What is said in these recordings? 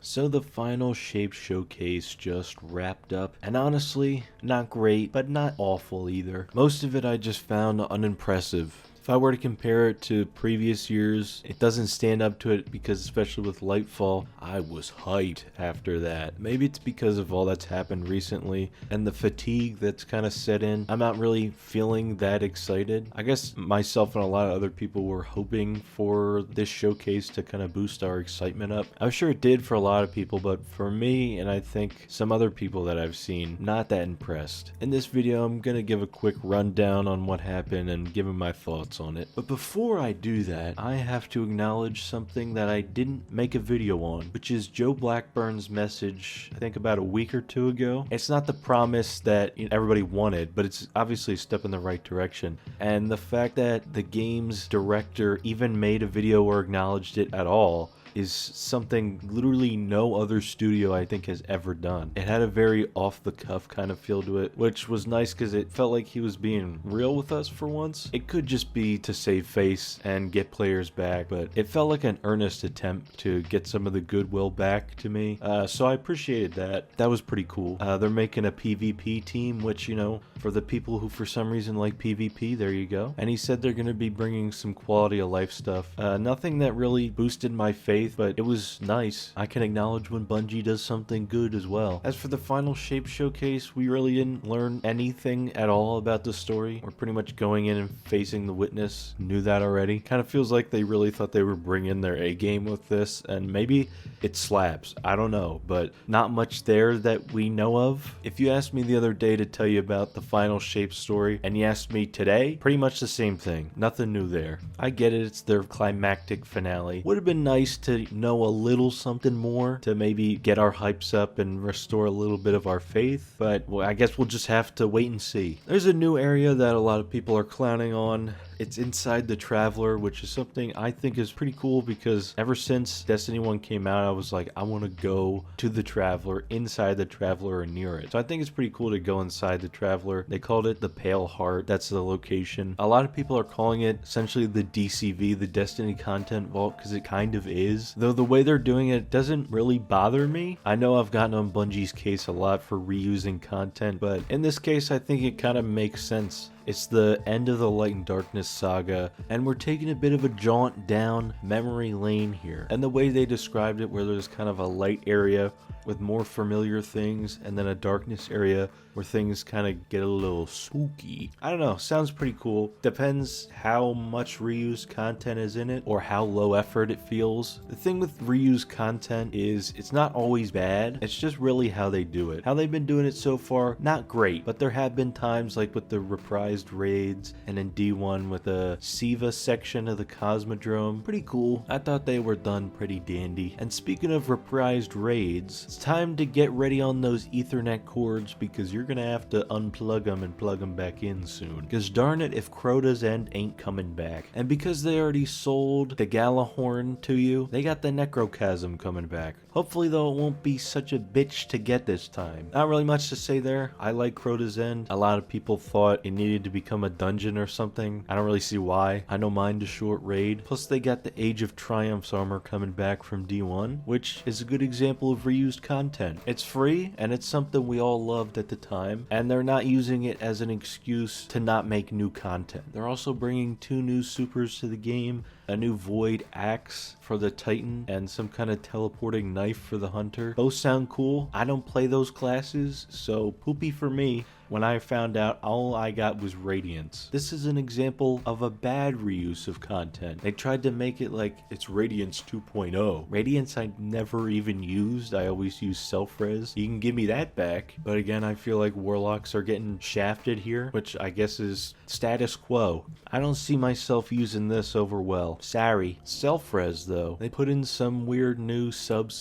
So the final Shape Showcase just wrapped up, and honestly, not great, but not awful either. Most of it I just found unimpressive. If I were to compare it to previous years, it doesn't stand up to it because, especially with Lightfall, I was hyped after that. Maybe it's because of all that's happened recently and the fatigue that's kind of set in. I'm not really feeling that excited. I guess myself and a lot of other people were hoping for this showcase to kind of boost our excitement up. I'm sure it did for a lot of people, but for me, and I think some other people that I've seen, not that impressed. In this video, I'm gonna give a quick rundown on what happened and give my thoughts on it. But before I do that, I have to acknowledge something that I didn't make a video on, which is Joe Blackburn's message, I think about a week or two ago. It's not the promise that everybody wanted, but it's obviously a step in the right direction. And the fact that the game's director even made a video or acknowledged it at all is something literally no other studio I think has ever done. It had a very off-the-cuff kind of feel to it, which was nice because it felt like he was being real with us for once. It could just be to save face and get players back, but it felt like an earnest attempt to get some of the goodwill back to me. So I appreciated that. That was pretty cool. They're making a PvP team, which, for the people who for some reason like PvP, there you go. And he said they're going to be bringing some quality of life stuff. Nothing that really boosted my faith, but it was nice. I can acknowledge when Bungie does something good as well. As for the final Shape Showcase, we really didn't learn anything at all about the story. We're pretty much going in and facing the witness. Knew that already. Kind of feels like they really thought they were bringing their A game with this, and maybe it slaps. I don't know, but not much there that we know of. If you asked me the other day to tell you about the final Shape story, and you asked me today, pretty much the same thing. Nothing new there. I get it, it's their climactic finale. Would have been nice to know a little something more to maybe get our hypes up and restore a little bit of our faith, but well, I guess we'll just have to wait and see. There's a new area that a lot of people are clowning on. It's inside the Traveler, which is something I think is pretty cool because ever since Destiny 1 came out, I was like, I want to go to the Traveler, inside the Traveler, or near it. So I think it's pretty cool to go inside the Traveler. They called it the Pale Heart. That's the location. A lot of people are calling it essentially the DCV, the Destiny Content Vault, because it kind of is. Though the way they're doing it doesn't really bother me. I know I've gotten on Bungie's case a lot for reusing content, but in this case, I think it kind of makes sense. It's the end of the Light and Darkness saga, and we're taking a bit of a jaunt down memory lane here. And the way they described it, where there's kind of a light area with more familiar things, and then a darkness area where things kind of get a little spooky. I don't know, sounds pretty cool. Depends how much reused content is in it, or how low effort it feels. The thing with reused content is it's not always bad, it's just really how they do it. How they've been doing it so far, not great, but there have been times like with the reprised raids, and in D1 with the Siva section of the Cosmodrome. Pretty cool. I thought they were done pretty dandy. And speaking of reprised raids, it's time to get ready on those Ethernet cords because you're gonna have to unplug them and plug them back in soon. Because darn it if Crota's End ain't coming back. And because they already sold the Galahorn to you, they got the Necrochasm coming back. Hopefully though it won't be such a bitch to get this time. Not really much to say there. I like Crota's End. A lot of people thought it needed to become a dungeon or something. I don't really see why. I don't mind a short raid. Plus they got the Age of Triumphs armor coming back from D1, which is a good example of reused content. It's free and it's something we all loved at the time, and they're not using it as an excuse to not make new content. They're also bringing 2 new supers to the game, a new Void Axe for the Titan, and some kind of teleporting knife for the Hunter. Both sound cool. I don't play those classes, so poopy for me when I found out all I got was Radiance. This is an example of a bad reuse of content. They tried to make it like it's Radiance 2.0. Radiance I never even used. I always use self-res. You can give me that back. But again, I feel like Warlocks are getting shafted here, which I guess is status quo. I don't see myself using this over well. Sorry. Self-res though. They put in some weird new sub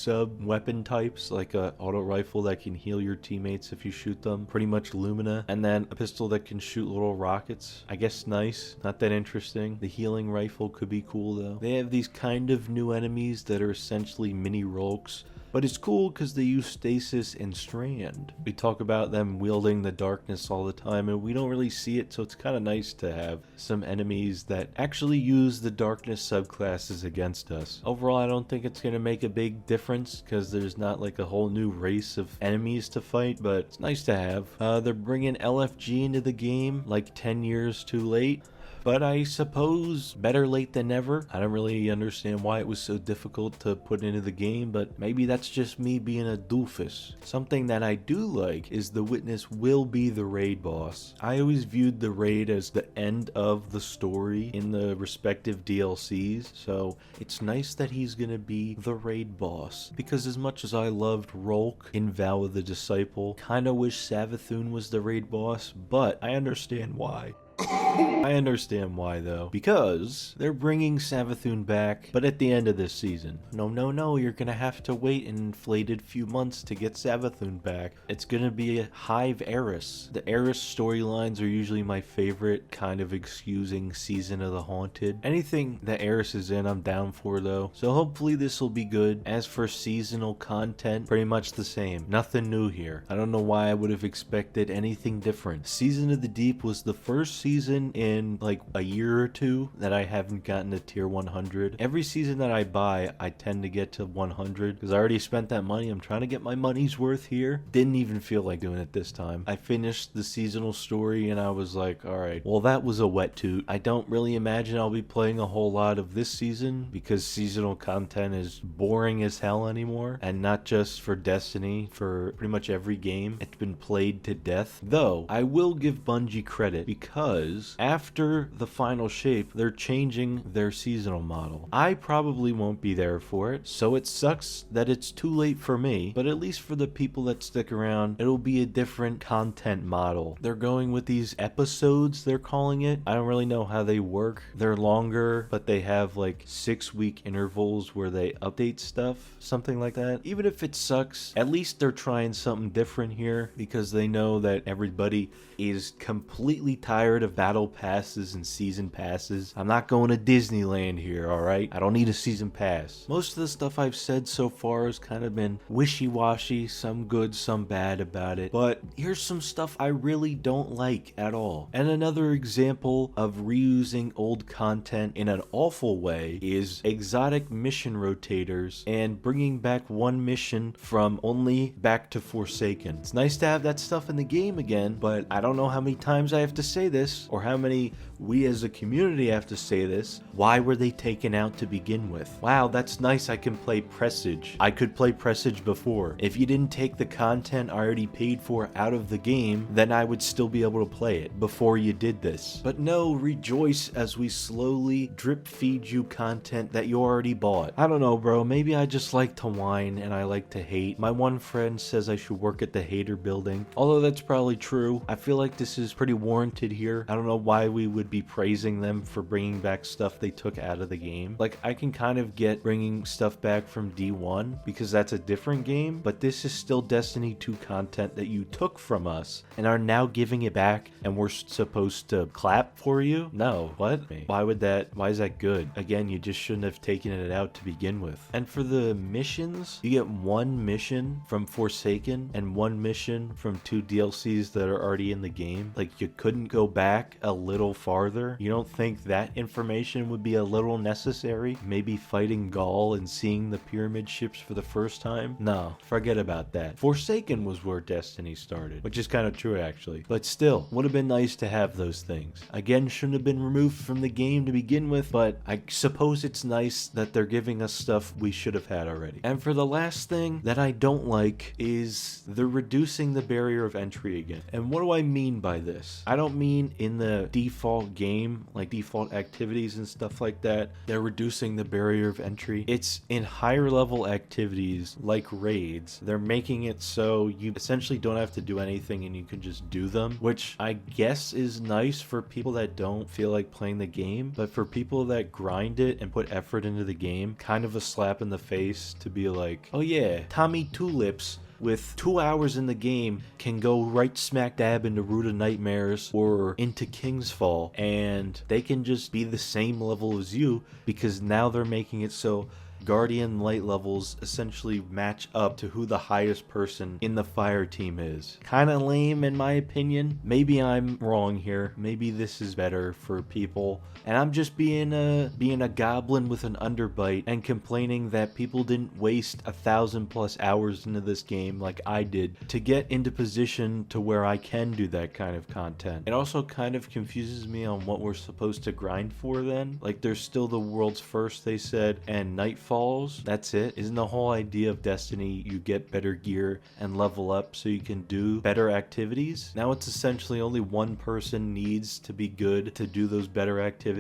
weapon types, like a auto rifle that can heal your teammates if you shoot them. Pretty much Lumina. And then a pistol that can shoot little rockets. I guess nice. Not that interesting. The healing rifle could be cool though. They have these kind of new enemies that are essentially mini Rolks. But it's cool because they use Stasis and Strand. We talk about them wielding the darkness all the time, and we don't really see it, so it's kind of nice to have some enemies that actually use the darkness subclasses against us. Overall, I don't think it's going to make a big difference because there's not like a whole new race of enemies to fight, but it's nice to have. They're bringing LFG into the game like 10 years too late. But I suppose better late than never. I don't really understand why it was so difficult to put into the game, but maybe that's just me being a doofus. Something that I do like is the Witness will be the raid boss. I always viewed the raid as the end of the story in the respective DLCs, so it's nice that he's gonna be the raid boss. Because as much as I loved Rolk in Vow of the Disciple, kinda wish Savathun was the raid boss, but I understand why. I understand why though, because they're bringing Savathun back, but at the end of this season. No, you're gonna have to wait an inflated few months to get Savathun back. It's gonna be a Hive Eris. The Eris storylines are usually my favorite, kind of excusing Season of the Haunted. Anything that Eris is in, I'm down for though, so hopefully this will be good. As for seasonal content, pretty much the same. Nothing new here. I don't know why I would have expected anything different. Season of the Deep was the first season in like a year or two that I haven't gotten to tier 100. Every season that I buy, I tend to get to 100 because I already spent that money. I'm trying to get my money's worth here. Didn't even feel like doing it this time. I finished the seasonal story and I was like, all right, well, that was a wet toot. I don't really imagine I'll be playing a whole lot of this season because seasonal content is boring as hell anymore, and not just for Destiny, for pretty much every game. It's been played to death. Though I will give Bungie credit because after the final shape, they're changing their seasonal model. I probably won't be there for it, so it sucks that it's too late for me, but at least for the people that stick around, it'll be a different content model. They're going with these episodes, they're calling it. I don't really know how they work. They're longer, but they have like 6-week intervals where they update stuff, something like that. Even if it sucks, at least they're trying something different here because they know that everybody is completely tired of battle passes and season passes. I'm not going to Disneyland here, alright? I don't need a season pass. Most of the stuff I've said so far has kind of been wishy-washy, some good, some bad about it. But here's some stuff I really don't like at all. And another example of reusing old content in an awful way is exotic mission rotators and bringing back one mission from only back to Forsaken. It's nice to have that stuff in the game again, but I don't know how many times I have to say this or how many we as a community have to say this. Why were they taken out to begin with? Wow, that's nice, I can play Presage. I could play Presage before. If you didn't take the content I already paid for out of the game, then I would still be able to play it before you did this. But no, rejoice as we slowly drip feed you content that you already bought. I don't know, bro, maybe I just like to whine and I like to hate. My one friend says I should work at the hater building, although that's probably true. I feel like this is pretty warranted here. I don't know why we would be praising them for bringing back stuff they took out of the game. Like, I can kind of get bringing stuff back from D1 because that's a different game, but this is still Destiny 2 content that you took from us and are now giving it back and we're supposed to clap for you? No. What? Why is that good? Again, you just shouldn't have taken it out to begin with. And for the missions, you get one mission from Forsaken and one mission from 2 DLCs that are already in the game. Like, you couldn't go back a little farther. You don't think that information would be a little necessary? Maybe fighting Gaul and seeing the pyramid ships for the first time? No, forget about that. Forsaken was where Destiny started, which is kind of true actually. But still, would have been nice to have those things. Again, shouldn't have been removed from the game to begin with, but I suppose it's nice that they're giving us stuff we should have had already. And for the last thing that I don't like is they're reducing the barrier of entry again. And what do I mean by this? I don't mean in the default game, like default activities and stuff like that. They're reducing the barrier of entry. It's in higher level activities like raids. They're making it so you essentially don't have to do anything and you can just do them, which I guess is nice for people that don't feel like playing the game, but for people that grind it and put effort into the game, kind of a slap in the face to be like, oh yeah, Tommy Tulips with 2 hours in the game can go right smack dab into Root of Nightmares or into Kingsfall, and they can just be the same level as you because now they're making it so Guardian light levels essentially match up to who the highest person in the fire team is. Kinda lame in my opinion. Maybe I'm wrong here. Maybe this is better for people. And I'm just being a goblin with an underbite and complaining that people didn't waste 1,000+ hours into this game like I did to get into position to where I can do that kind of content. It also kind of confuses me on what we're supposed to grind for then. Like there's still the world's first, they said, and Nightfalls. That's it. Isn't the whole idea of Destiny you get better gear and level up so you can do better activities? Now it's essentially only one person needs to be good to do those better activities.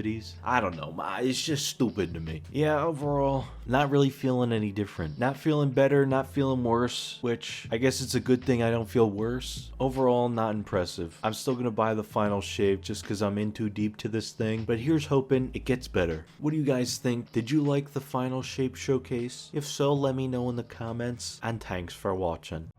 I don't know. It's just stupid to me. Yeah, overall, not really feeling any different. Not feeling better, not feeling worse, which I guess it's a good thing I don't feel worse. Overall, not impressive. I'm still gonna buy the final shave just because I'm in too deep to this thing, but here's hoping it gets better. What do you guys think? Did you like the final shape showcase? If so, let me know in the comments, and thanks for watching.